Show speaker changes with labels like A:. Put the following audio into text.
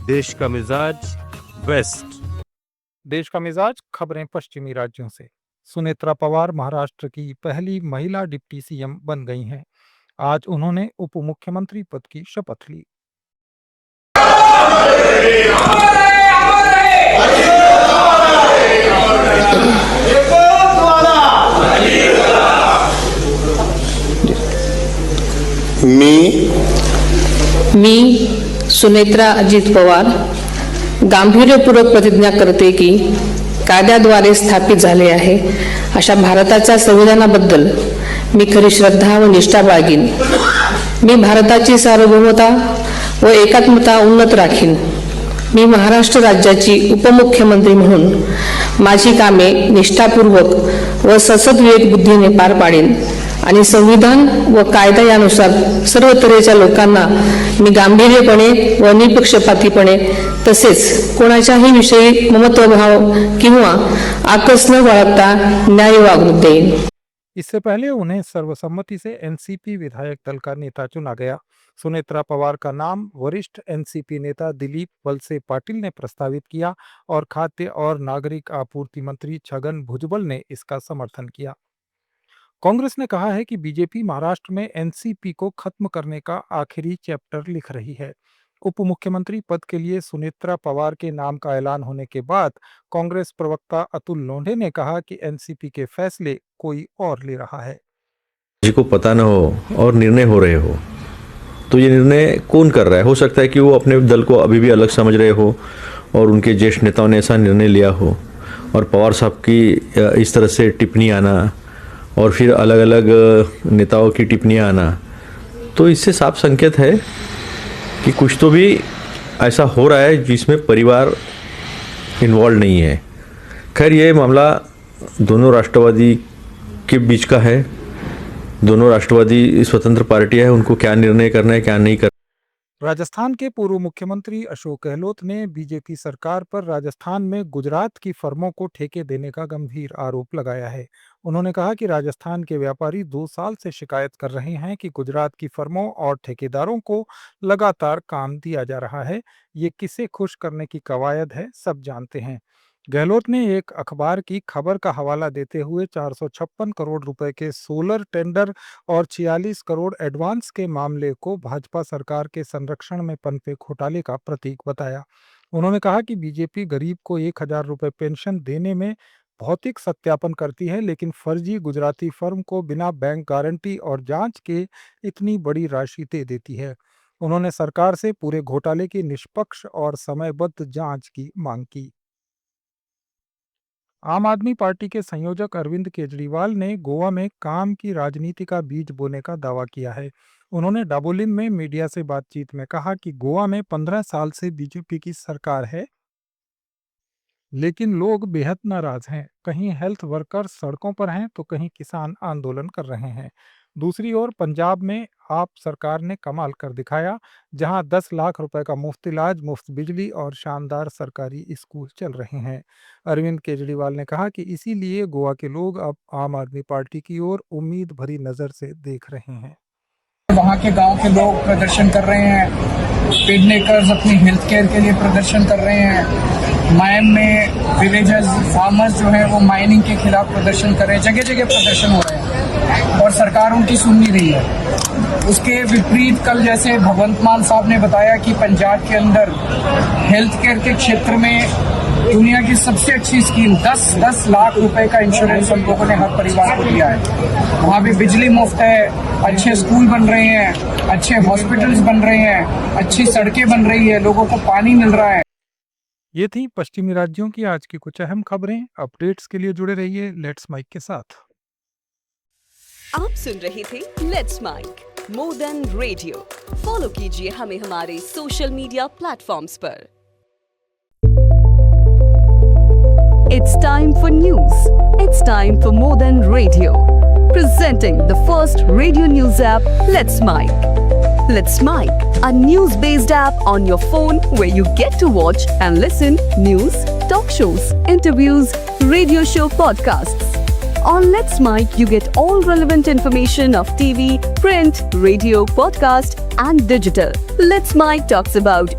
A: देश का मिजाज वेस्ट।
B: देश का मिजाज खबरें पश्चिमी राज्यों से। सुनेत्रा पवार महाराष्ट्र की पहली महिला डिप्टी सीएम बन गई हैं। आज उन्होंने उप मुख्यमंत्री पद की शपथ ली।
C: मी सुनेत्रा अजित पवार गांभीर्यपूर्वक प्रतिज्ञा करते की कायद्याद्वारे स्थापित झाले आहे अशा भारताच्या संविधानाबद्दल मी खरी श्रद्धा व निष्ठा बाळगीन। मी भारताची सार्वभौमता व एकात्मता उन्नत राखीन। मी महाराष्ट्र राज्याची उपमुख्यमंत्री म्हणून माझी कामे निष्ठापूर्वक व ससद विवेक बुद्धीने पार पाडेन आणि संविधान व कायदा यानुसार सर्व तऱ्हेच्या लोकांना मी गांभीर्यपणे व निपक्षपातीपणे तसेच कोणाच्याही विषयी ममत्वभाव किंवा आकस न बाळगता न्याय वागणूक देईन।
B: इससे पहले उन्हें सर्वसम्मति से एनसीपी विधायक दल का नेता चुना गया। सुनेत्रा पवार का नाम वरिष्ठ एनसीपी नेता दिलीप वलसे पाटिल ने प्रस्तावित किया और खाद्य और नागरिक आपूर्ति मंत्री छगन भुजबल ने इसका समर्थन किया। कांग्रेस ने कहा है कि बीजेपी महाराष्ट्र में एनसीपी को खत्म करने का आखिरी चैप्टर लिख रही है। उप मुख्यमंत्री पद के लिए सुनेत्रा पवार के नाम का ऐलान होने के बाद कांग्रेस प्रवक्ता अतुल लोंढे ने कहा कि एनसीपी के फैसले कोई और ले रहा है।
D: जिसको पता न हो और निर्णय हो रहे हो तो ये निर्णय कौन कर रहा है? हो सकता है कि वो अपने दल को अभी भी अलग समझ रहे हो और उनके ज्येष्ठ नेताओं ने ऐसा निर्णय लिया हो और पवार साहब की इस तरह से टिप्पणी आना और फिर अलग अलग नेताओं की टिप्पणियाँ आना, तो इससे साफ संकेत है कि कुछ तो भी ऐसा हो रहा है जिसमें परिवार इन्वॉल्व नहीं है। खैर ये मामला दोनों राष्ट्रवादी के बीच का है। दोनों राष्ट्रवादी स्वतंत्र पार्टी है, उनको क्या निर्णय करना है क्या नहीं करना।
B: राजस्थान के पूर्व मुख्यमंत्री अशोक गहलोत ने बीजेपी सरकार पर राजस्थान में गुजरात की फर्मों को ठेके देने का गंभीर आरोप लगाया है। उन्होंने कहा कि राजस्थान के व्यापारी 2 साल से शिकायत कर रहे हैं कि गुजरात की फर्मों और ठेकेदारों को लगातार काम दिया जा रहा है। ये किसे खुश करने की कवायद है, सब जानते हैं। गहलोत ने एक अखबार की खबर का हवाला देते हुए 456 करोड़ रुपए के सोलर टेंडर और 46 करोड़ एडवांस के मामले को भाजपा सरकार के संरक्षण में पनपे घोटाले का प्रतीक बताया। उन्होंने कहा कि बीजेपी गरीब को 1000 रुपए पेंशन देने में भौतिक सत्यापन करती है, लेकिन फर्जी गुजराती फर्म को बिना बैंक गारंटी और जांच के इतनी बड़ी राशि दे देती है। उन्होंने सरकार से पूरे घोटाले की निष्पक्ष और समयबद्ध जांच की मांग की। आम आदमी पार्टी के संयोजक अरविंद केजरीवाल ने गोवा में काम की राजनीति का बीज बोने का दावा किया है। उन्होंने डाबोलिम में मीडिया से बातचीत में कहा कि गोवा में 15 साल से बीजेपी की सरकार है, लेकिन लोग बेहद नाराज हैं। कहीं हेल्थ वर्कर्स सड़कों पर हैं तो कहीं किसान आंदोलन कर रहे हैं। दूसरी ओर पंजाब में आप सरकार ने कमाल कर दिखाया, जहां 10 लाख रुपए का मुफ्त इलाज, मुफ्त बिजली और शानदार सरकारी स्कूल चल रहे हैं। अरविंद केजरीवाल ने कहा कि इसीलिए गोवा के लोग अब आम आदमी पार्टी की ओर उम्मीद भरी नजर से देख रहे हैं।
E: वहाँ के गांव के लोग प्रदर्शन कर रहे हैं, पेड मेकर्स अपनी हेल्थ केयर के लिए प्रदर्शन कर रहे हैं। मायम में विलेजर्स फार्मर्स जो हैं वो माइनिंग के खिलाफ प्रदर्शन कर रहे हैं। जगह जगह प्रदर्शन हो रहे हैं और सरकार उनकी सुन नहीं रही है। उसके विपरीत कल जैसे भगवंत मान साहब ने बताया कि पंजाब के अंदर हेल्थ केयर के क्षेत्र में दुनिया की सबसे अच्छी स्कीम 10 लाख रुपए का इंश्योरेंस हम लोगों ने हर परिवार को दिया है। वहाँ पे बिजली मुफ्त है, अच्छे स्कूल बन रहे हैं, अच्छे हॉस्पिटल्स बन रहे हैं, अच्छी सड़कें बन रही है, लोगों को पानी मिल रहा है।
B: ये थी पश्चिमी राज्यों की आज की कुछ अहम खबरें। अपडेट्स के लिए जुड़े रहिए लेट्स माइक के साथ।
F: आप सुन रहे थे let's mic more than radio. Follow कीजिए हमें हमारे सोशल मीडिया प्लेटफॉर्म्स पर। It's time for news. It's time for More Than Radio. Presenting the first radio news app, Let's Mic. Let's Mic, a news-based app on your phone where you get to watch and listen news, talk shows, interviews, radio show podcasts. On Let's Mic, you get all relevant information of TV, print, radio, podcast, and digital. Let's Mic talks about